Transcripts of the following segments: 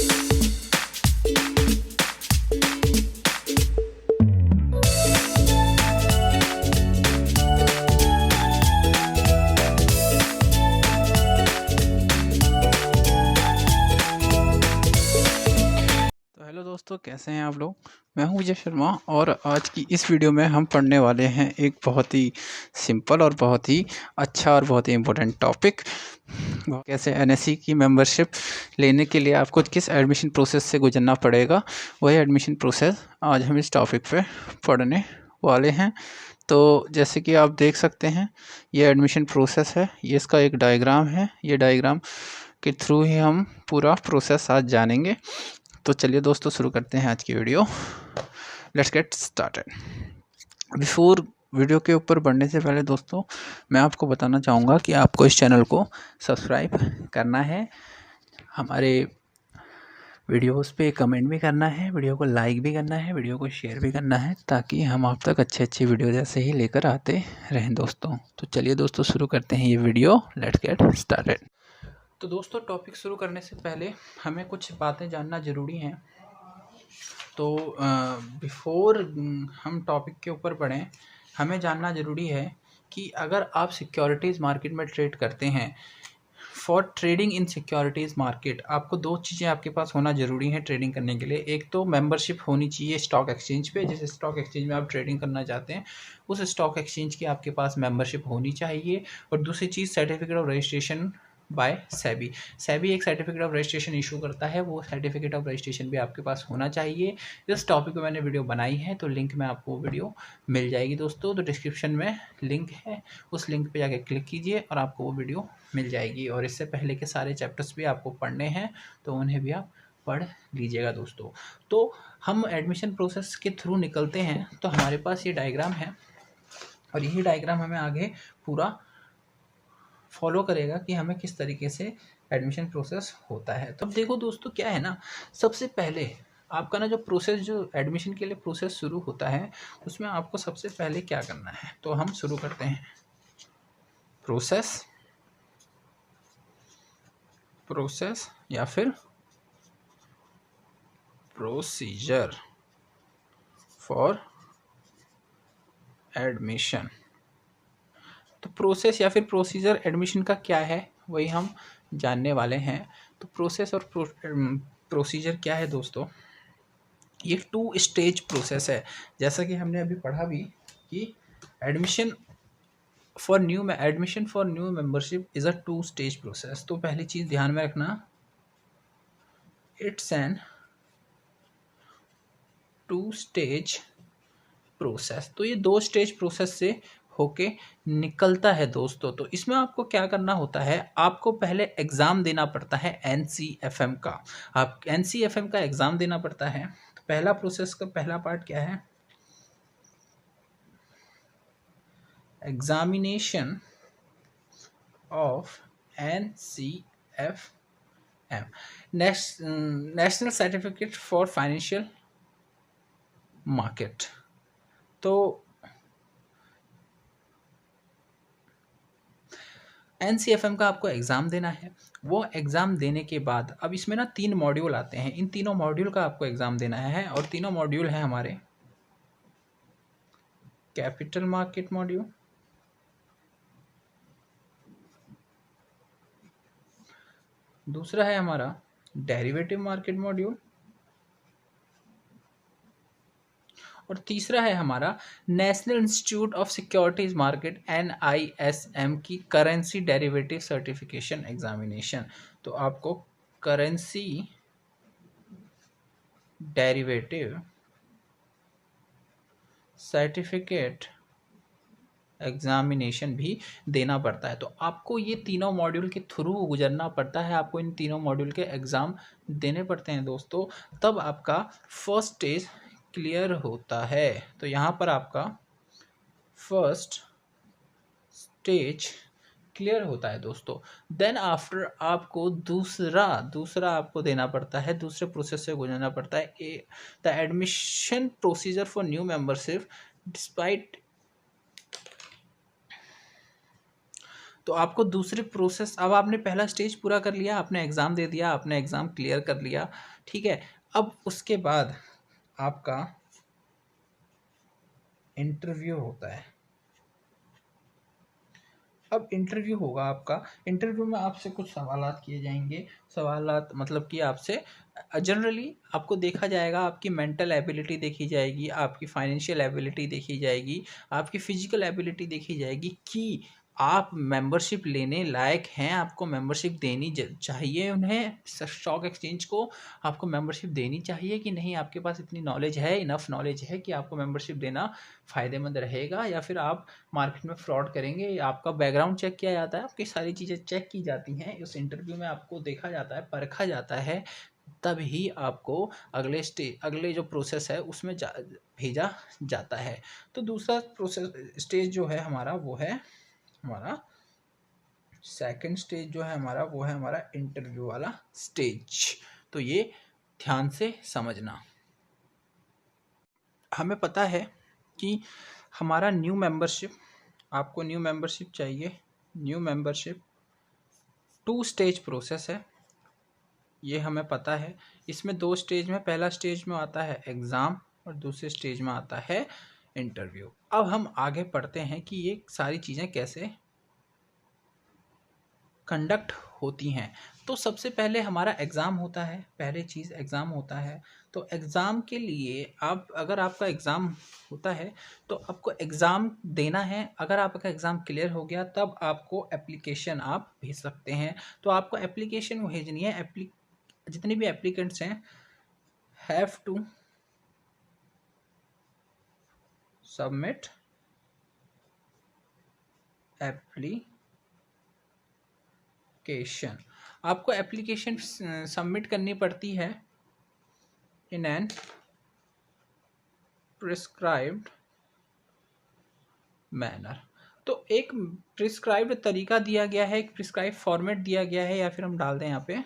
Hello दोस्तों, कैसे हैं आप लोग। मैं हूं विजय शर्मा और आज की इस वीडियो में हम पढ़ने वाले हैं एक बहुत ही सिंपल और बहुत ही अच्छा और बहुत ही इम्पोर्टेंट टॉपिक। कैसे एनएससी की मेंबरशिप लेने के लिए आपको किस एडमिशन प्रोसेस से गुजरना पड़ेगा, वही एडमिशन प्रोसेस आज हम इस टॉपिक पे पढ़ने वाले हैं। तो जैसे कि आप देख सकते हैं, ये एडमिशन प्रोसेस है, ये इसका एक डायग्राम है। ये डायग्राम के थ्रू ही हम पूरा प्रोसेस आज जानेंगे। तो चलिए दोस्तों, शुरू करते हैं आज की video. Let's get started. Before video के ऊपर बढ़ने से पहले दोस्तों, मैं आपको बताना चाहूँगा कि आपको इस चैनल को सब्सक्राइब करना है, हमारे वीडियोस पे कमेंट भी करना है, वीडियो को लाइक भी करना है, वीडियो को शेयर भी करना है, ताकि हम आप तक अच्छे अच्छे वीडियो जैसे ही लेकर आते रहें दोस्तों। तो चलिए दोस्तों, शुरू करते हैं ये वीडियो। Let's get started. तो दोस्तों, टॉपिक शुरू करने से पहले हमें कुछ बातें जानना ज़रूरी हैं। तो बिफोर हम टॉपिक के ऊपर बढ़ें, हमें जानना ज़रूरी है कि अगर आप सिक्योरिटीज़ मार्केट में ट्रेड करते हैं, for trading in securities market आपको दो चीज़ें आपके पास होना ज़रूरी है ट्रेडिंग करने के लिए। एक तो मेंबरशिप होनी चाहिए स्टॉक एक्सचेंज पे, जिस स्टॉक एक्सचेंज में आप ट्रेडिंग करना चाहते हैं उस स्टॉक एक्सचेंज की आपके पास मेंबरशिप होनी चाहिए। और दूसरी चीज़, certificate of registration by SEBI. SEBI एक सर्टिफिकेट ऑफ रजिस्ट्रेशन इशू करता है, वो सर्टिफिकेट ऑफ रजिस्ट्रेशन भी आपके पास होना चाहिए। इस टॉपिक पे मैंने वीडियो बनाई है, तो लिंक में आपको वीडियो मिल जाएगी दोस्तों। तो डिस्क्रिप्शन में लिंक है, उस लिंक पे जाके क्लिक कीजिए और आपको वो वीडियो मिल जाएगी। और इससे पहले के सारे चैप्टर्स भी आपको पढ़ने हैं, तो उन्हें भी आप पढ़ लीजिएगा दोस्तों। तो हम एडमिशन प्रोसेस के थ्रू निकलते हैं। तो हमारे पास ये डायग्राम है और यही डायग्राम हमें आगे पूरा फॉलो करेगा कि हमें किस तरीके से एडमिशन प्रोसेस होता है। तो अब देखो दोस्तों, क्या है ना, सबसे पहले आपका ना जो प्रोसेस, जो एडमिशन के लिए प्रोसेस शुरू होता है, उसमें आपको सबसे पहले क्या करना है। तो हम शुरू करते हैं प्रोसेस या फिर प्रोसीजर फॉर एडमिशन। तो प्रोसेस या फिर प्रोसीजर एडमिशन का क्या है, वही हम जानने वाले हैं। तो प्रोसेस और प्रोसीजर क्या है दोस्तों, ये 2 स्टेज प्रोसेस है। जैसा कि हमने अभी पढ़ा भी कि admission for new membership is a 2 stage process. तो पहली चीज़ ध्यान में रखना, इट्स एन 2 स्टेज प्रोसेस। तो ये 2 स्टेज प्रोसेस से होके निकलता है दोस्तों। तो इसमें आपको क्या करना होता है, आपको पहले एग्ज़ाम देना पड़ता है NCFM का। आप NCFM का एग्ज़ाम देना पड़ता है। तो पहला प्रोसेस का पहला पार्ट क्या है, examination of NCFM, national certificate for financial market. तो NCFM का आपको एग्ज़ाम देना है। वो एग्ज़ाम देने के बाद अब इसमें ना 3 मॉड्यूल आते हैं, इन तीनों मॉड्यूल का आपको एग्ज़ाम देना है। और तीनों मॉड्यूल हैं हमारे, कैपिटल मार्केट मॉड्यूल, दूसरा है हमारा डेरिवेटिव मार्केट मॉड्यूल, और तीसरा है हमारा national institute of securities market NISM की करेंसी डेरिवेटिव सर्टिफिकेशन एग्जामिनेशन। तो आपको करेंसी डेरिवेटिव सर्टिफिकेट एग्जामिनेशन भी देना पड़ता है। तो आपको ये तीनों मॉड्यूल के थ्रू गुजरना पड़ता है, आपको इन तीनों मॉड्यूल के एग्ज़ाम देने पड़ते हैं दोस्तों, तब आपका फर्स्ट स्टेज क्लियर होता है। तो यहाँ पर आपका फर्स्ट स्टेज क्लियर होता है दोस्तों। देन आफ्टर आपको दूसरा आपको देना पड़ता है, दूसरे प्रोसेस से गुजरना पड़ता है, the admission procedure for new membership despite तो आपको दूसरे प्रोसेस, अब आपने पहला स्टेज पूरा कर लिया, आपने एग्ज़ाम दे दिया, आपने एग्ज़ाम क्लियर कर लिया, ठीक है। अब उसके बाद आपका इंटरव्यू होता है। अब इंटरव्यू होगा आपका, इंटरव्यू में आपसे कुछ सवालात किए जाएंगे। सवालात मतलब कि आपसे जनरली आपको देखा जाएगा, आपकी मेंटल एबिलिटी देखी जाएगी, आपकी फाइनेंशियल एबिलिटी देखी जाएगी, आपकी फिजिकल एबिलिटी देखी जाएगी कि आप मेंबरशिप लेने लायक हैं, आपको मेंबरशिप देनी चाहिए उन्हें, स्टॉक एक्सचेंज को आपको मेंबरशिप देनी चाहिए कि नहीं, आपके पास इतनी नॉलेज है, इनफ नॉलेज है कि आपको मेंबरशिप देना फ़ायदेमंद रहेगा, या फिर आप मार्केट में फ्रॉड करेंगे। आपका बैकग्राउंड चेक किया जाता है, आपकी सारी चीज़ें चेक की जाती हैं, उस इंटरव्यू में आपको देखा जाता है, परखा जाता है, तब ही आपको अगले जो प्रोसेस है उसमें भेजा जाता है। तो दूसरा प्रोसेस स्टेज जो है हमारा, वो है हमारा सेकंड स्टेज जो है हमारा, वो है हमारा इंटरव्यू वाला स्टेज। तो ये ध्यान से समझना। हमें पता है कि हमारा न्यू मेंबरशिप, आपको न्यू मेंबरशिप चाहिए, न्यू मेंबरशिप 2 स्टेज प्रोसेस है, ये हमें पता है। इसमें 2 स्टेज में, पहला स्टेज में आता है एग्ज़ाम और दूसरे स्टेज में आता है इंटरव्यू। अब हम आगे पढ़ते हैं कि ये सारी चीज़ें कैसे कंडक्ट होती हैं। तो सबसे पहले हमारा एग्ज़ाम होता है, पहली चीज़ एग्ज़ाम होता है। तो एग्ज़ाम के लिए आप, अगर आपका एग्ज़ाम होता है तो आपको एग्ज़ाम देना है। अगर आपका एग्ज़ाम क्लियर हो गया तब आपको एप्लीकेशन आप भेज सकते हैं। तो आपको एप्लीकेशन भेजनी है, जितने भी एप्लीकेंट्स हैं हैव टू सबमिट एप्लीकेशन। आपको एप्लीकेशन सबमिट करनी पड़ती है इन एन प्रिस्क्राइब्ड मैनर। तो एक प्रिस्क्राइब्ड तरीका दिया गया है, एक प्रिस्क्राइब फॉर्मेट दिया गया है, या फिर हम डाल दें यहाँ पे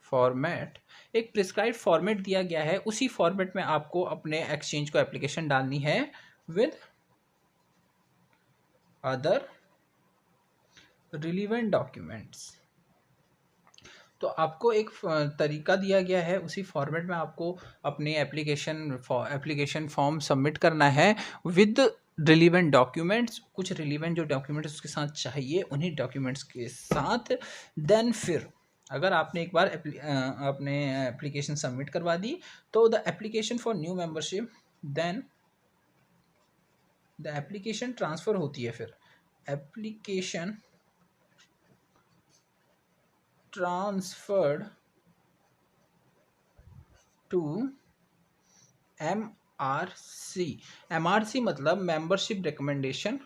फॉर्मेट, एक प्रिस्क्राइब फॉर्मेट दिया गया है, उसी फॉर्मेट में आपको अपने एक्सचेंज को एप्लीकेशन डालनी है विद अदर रिलीवेंट डॉक्यूमेंट्स। तो आपको एक तरीका दिया गया है, उसी फॉर्मेट में आपको अपने एप्लीकेशन फॉर्म सबमिट करना है विद रिलीवेंट डॉक्यूमेंट्स। कुछ रिलीवेंट जो डॉक्यूमेंट्स उसके साथ चाहिए, उन्हीं डॉक्यूमेंट्स के साथ देन फिर अगर आपने एक बार अपने एप्लीकेशन सबमिट करवा दी तो the application for new membership, then the application transfer होती है, फिर application transferred to MRC। MRC मतलब मेंबरशिप रिकमेंडेशन।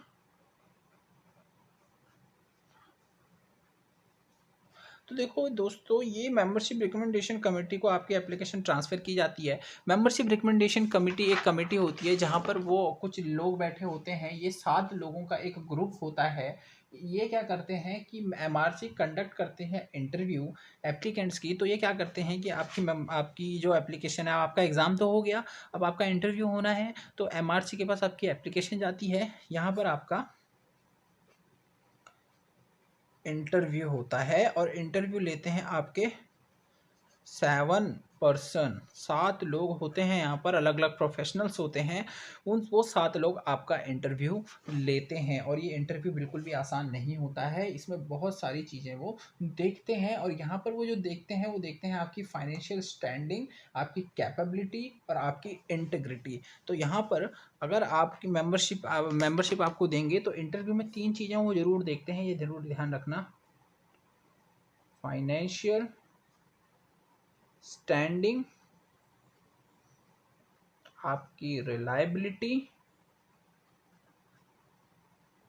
तो देखो दोस्तों, ये मेंबरशिप रिकमेंडेशन कमेटी को आपकी एप्लीकेशन ट्रांसफ़र की जाती है। मेंबरशिप रिकमेंडेशन कमेटी एक कमेटी होती है जहाँ पर वो कुछ लोग बैठे होते हैं, ये 7 लोगों का एक ग्रुप होता है। ये क्या करते हैं कि MRC कंडक्ट करते हैं इंटरव्यू एप्लीकेंट्स की। तो ये क्या करते हैं कि आपकी जो एप्लीकेशन है, आपका एग्ज़ाम तो हो गया, अब आपका इंटरव्यू होना है, तो MRC के पास आपकी एप्लीकेशन जाती है, यहाँ पर आपका इंटरव्यू होता है और इंटरव्यू लेते हैं आपके 7 लोग होते हैं यहाँ पर, अलग अलग प्रोफेशनल्स होते हैं। वो 7 लोग आपका इंटरव्यू लेते हैं और ये इंटरव्यू बिल्कुल भी आसान नहीं होता है, इसमें बहुत सारी चीज़ें वो देखते हैं। और यहाँ पर वो जो देखते हैं, वो देखते हैं आपकी फाइनेंशियल स्टैंडिंग, आपकी कैपेबिलिटी और आपकी इंटीग्रिटी। तो यहाँ पर अगर आपकी मेंबरशिप आपको देंगे तो इंटरव्यू में 3 चीज़ें वो ज़रूर देखते हैं, ये ज़रूर ध्यान रखना। फाइनेंशियल स्टैंडिंग, आपकी रिलायबिलिटी,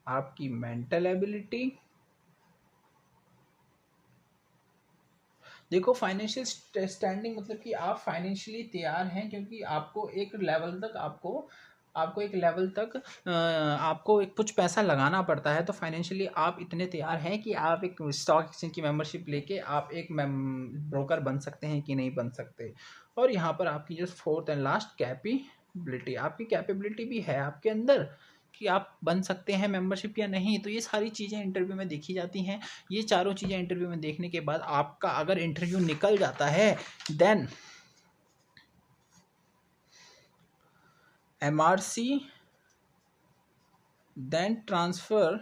आपकी मेंटल एबिलिटी। देखो फाइनेंशियल स्टैंडिंग मतलब कि आप फाइनेंशियली तैयार हैं, क्योंकि आपको एक लेवल तक आपको एक कुछ पैसा लगाना पड़ता है। तो फाइनेंशियली आप इतने तैयार हैं कि आप एक स्टॉक एक्सचेंज की मेंबरशिप लेके आप एक ब्रोकर बन सकते हैं कि नहीं बन सकते। और यहाँ पर आपकी जो 4th एंड लास्ट कैपेबिलिटी, आपकी कैपेबिलिटी भी है आपके अंदर कि आप बन सकते हैं मेंबरशिप या नहीं। तो ये सारी चीज़ें इंटरव्यू में देखी जाती हैं। ये चारों चीज़ें इंटरव्यू में देखने के बाद आपका अगर इंटरव्यू निकल जाता है, then MRC then transfer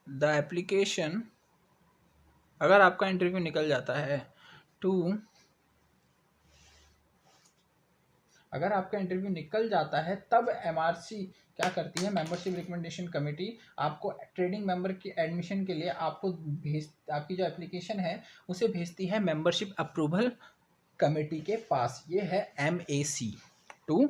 the application, अगर आपका इंटरव्यू निकल जाता है टू, अगर आपका इंटरव्यू निकल जाता है तब MRC क्या करती है, मेंबरशिप रिकमेंडेशन कमेटी आपको ट्रेडिंग मेंबर की एडमिशन के लिए आपको आपकी जो एप्लीकेशन है उसे भेजती है मेंबरशिप अप्रूवल कमेटी के पास। ये है MAC टू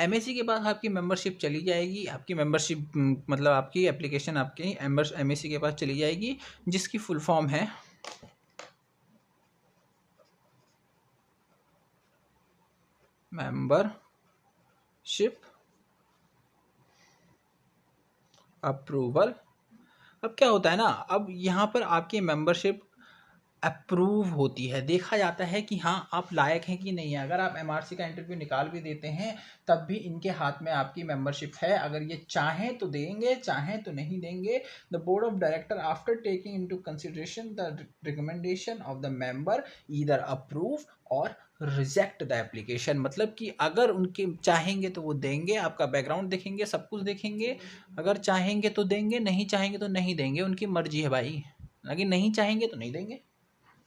MAC के बाद आपकी मेंबरशिप चली जाएगी, आपकी मेंबरशिप मतलब आपकी एप्लीकेशन आपकी MAC के पास चली जाएगी, जिसकी फुल फॉर्म है मेंबरशिप अप्रूवल। अब क्या होता है ना, अब यहाँ पर आपकी मेंबरशिप अप्रूव होती है, देखा जाता है कि हाँ आप लायक हैं कि नहीं है। अगर आप MRC का इंटरव्यू निकाल भी देते हैं तब भी इनके हाथ में आपकी मेंबरशिप है, अगर ये चाहें तो देंगे, चाहें तो नहीं देंगे। The board of director after taking into consideration the recommendation of the member either approve और रिजेक्ट द एप्लीकेशन, मतलब कि अगर उनके चाहेंगे तो वो देंगे, आपका बैकग्राउंड देखेंगे, सब कुछ देखेंगे, अगर चाहेंगे तो देंगे, नहीं चाहेंगे तो नहीं देंगे, उनकी मर्जी है भाई, अगर नहीं चाहेंगे तो नहीं देंगे,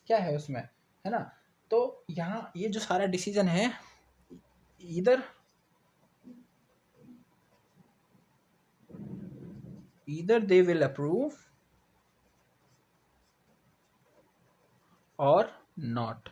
क्या है उसमें, है ना। तो यहाँ ये जो सारा डिसीजन है, ईदर दे विल अप्रूव और नॉट,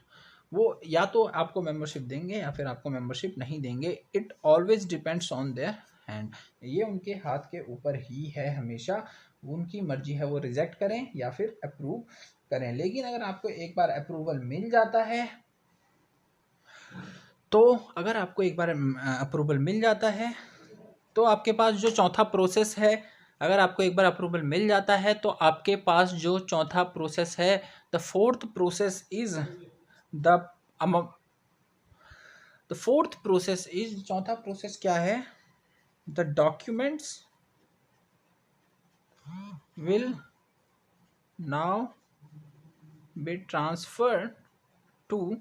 वो या तो आपको मेंबरशिप देंगे या फिर आपको मेंबरशिप नहीं देंगे। It always depends on their hand, ये उनके हाथ के ऊपर ही है, हमेशा उनकी मर्जी है, वो रिजेक्ट करें या फिर अप्रूव करें। लेकिन अगर आपको एक बार अप्रूवल मिल जाता है, तो अगर आपको एक बार अप्रूवल मिल जाता है तो आपके पास जो चौथा प्रोसेस है, अगर आपको एक बार अप्रूवल मिल जाता है तो आपके पास जो चौथा प्रोसेस है, the fourth process is the fourth process is, चौथा प्रोसेस क्या है, the documents will now be transferred to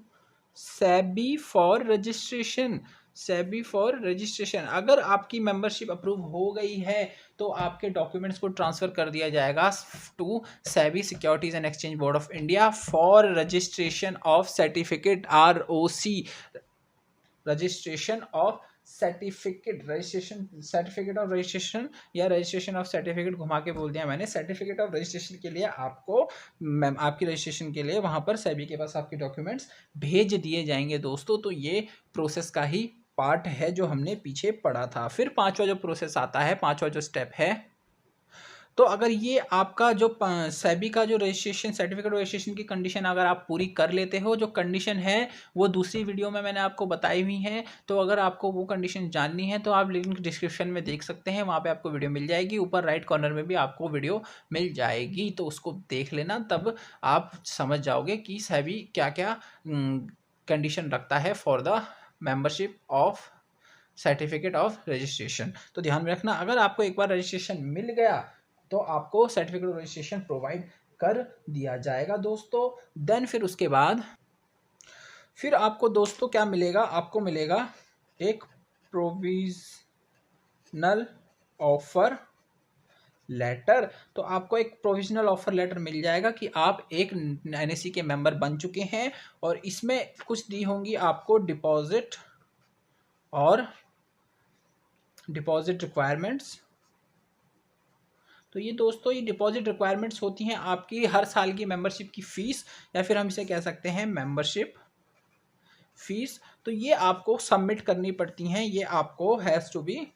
SEBI for registration. SEBI for registration, अगर आपकी मेंबरशिप अप्रूव हो गई है तो आपके डॉक्यूमेंट्स को ट्रांसफर कर दिया जाएगा to SEBI securities and exchange board of India for registration of certificate, ROC, registration of certificate, certificate of registration या रजिस्ट्रेशन ऑफ सर्टिफिकेट, घुमा के बोल दिया मैंने। सर्टिफिकेट ऑफ रजिस्ट्रेशन के लिए आपको आपकी रजिस्ट्रेशन के लिए वहां पर SEBI के पास आपके डॉक्यूमेंट्स भेज दिए जाएंगे दोस्तों। तो ये प्रोसेस का ही पार्ट है जो हमने पीछे पढ़ा था। फिर पांचवा जो प्रोसेस आता है, पांचवा जो स्टेप है, तो अगर ये आपका जो SEBI का जो रजिस्ट्रेशन, सर्टिफिकेट रजिस्ट्रेशन की कंडीशन अगर आप पूरी कर लेते हो, जो कंडीशन है वो दूसरी वीडियो में मैंने आपको बताई हुई है, तो अगर आपको वो कंडीशन जाननी है तो आप लिंक डिस्क्रिप्शन में देख सकते हैं, वहाँ पे आपको वीडियो मिल जाएगी, ऊपर राइट कॉर्नर में भी आपको वीडियो मिल जाएगी, तो उसको देख लेना, तब आप समझ जाओगे कि SEBI क्या क्या कंडीशन रखता है for the membership of certificate of registration. तो ध्यान में रखना, अगर आपको एक बार रजिस्ट्रेशन मिल गया तो आपको सर्टिफिकेट ऑफ रजिस्ट्रेशन प्रोवाइड कर दिया जाएगा दोस्तों। देन फिर उसके बाद फिर आपको दोस्तों क्या मिलेगा, आपको मिलेगा एक प्रोविजनल ऑफर लेटर। तो आपको एक प्रोविजनल ऑफर लेटर मिल जाएगा कि आप एक NSE के मेंबर बन चुके हैं, और इसमें कुछ दी होंगी आपको डिपॉजिट और डिपॉजिट रिक्वायरमेंट्स। तो ये दोस्तों ये डिपॉजिट रिक्वायरमेंट्स होती हैं आपकी हर साल की मेंबरशिप की फ़ीस, या फिर हम इसे कह सकते हैं मेंबरशिप फीस। तो ये आपको सबमिट करनी पड़ती हैं, ये आपको हैज़ टू बी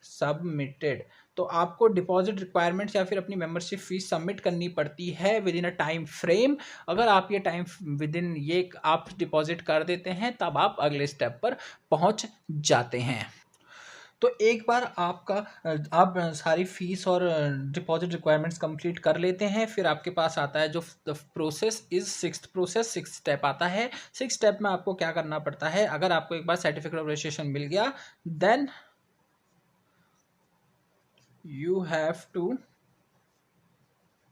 सबमिटेड। तो आपको डिपॉजिट रिक्वायरमेंट्स या फिर अपनी मेंबरशिप फीस सबमिट करनी पड़ती है with in a time frame. अगर आप ये टाइम विद इन ये आप डिपॉजिट कर देते हैं तब आप अगले स्टेप पर पहुंच जाते हैं। तो एक बार आपका आप सारी फीस और डिपॉजिट रिक्वायरमेंट्स कंप्लीट कर लेते हैं, फिर आपके पास आता है जो प्रोसेस इज सिक्स स्टेप आता है। 6 स्टेप में आपको क्या करना पड़ता है, अगर आपको एक बार सर्टिफिकेट ऑफ रजिस्ट्रेशन मिल गया, देन यू हैव टू,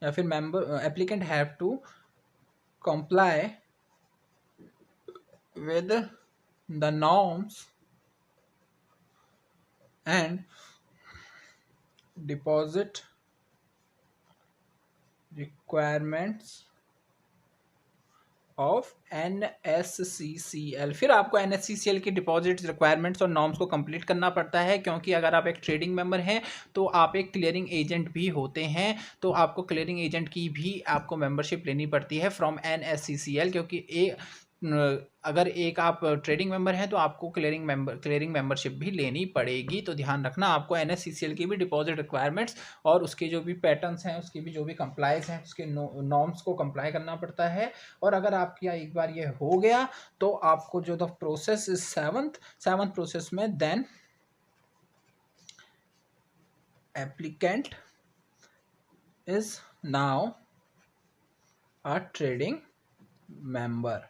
या फिर member applicant have to comply with the norms and deposit requirements of NSCCL। फिर आपको NSCCL की डिपॉजिट रिक्वायरमेंट्स और नॉर्म्स को कंप्लीट करना पड़ता है, क्योंकि अगर आप एक ट्रेडिंग मेंबर हैं तो आप एक क्लियरिंग एजेंट भी होते हैं, तो आपको क्लियरिंग एजेंट की भी आपको मेंबरशिप लेनी पड़ती है फ्रॉम NSCCL, क्योंकि अगर एक आप ट्रेडिंग मेंबर हैं तो आपको क्लियरिंग मेंबरशिप भी लेनी पड़ेगी। तो ध्यान रखना, आपको NSCCL की भी डिपॉजिट रिक्वायरमेंट्स और उसके जो भी पैटर्न्स हैं, उसकी भी जो भी कंप्लाइंस हैं, उसके नॉर्म्स को कंप्लाई करना पड़ता है। और अगर आपकी एक बार ये हो गया तो आपको जो the process is seventh process में, then applicant is now a trading member.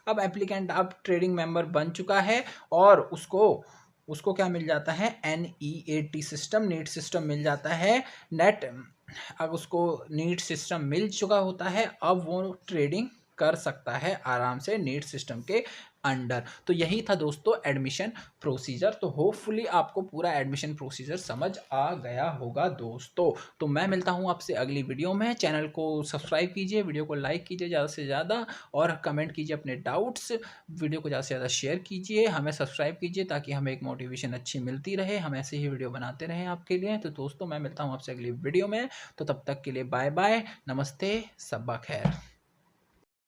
अब एप्लीकेंट अब ट्रेडिंग मेंबर बन चुका है और उसको क्या मिल जाता है, NEAT सिस्टम, नीट सिस्टम मिल जाता है। नेट अब उसको नीट सिस्टम मिल चुका होता है, अब वो ट्रेडिंग कर सकता है आराम से नीट सिस्टम के अंडर। तो यही था दोस्तों एडमिशन प्रोसीजर। तो होपफुली आपको पूरा एडमिशन प्रोसीजर समझ आ गया होगा दोस्तों। तो मैं मिलता हूँ आपसे अगली वीडियो में। चैनल को सब्सक्राइब कीजिए, वीडियो को लाइक कीजिए ज़्यादा से ज़्यादा, और कमेंट कीजिए अपने डाउट्स। वीडियो को ज़्यादा से ज़्यादा शेयर कीजिए, हमें सब्सक्राइब कीजिए ताकि हमें एक मोटिवेशन अच्छी मिलती रहे, हम ऐसे ही वीडियो बनाते रहें आपके लिए। तो दोस्तों मैं मिलता हूँ आपसे अगली वीडियो में, तो तब तक के लिए बाय बाय, नमस्ते, सब्बा खैर।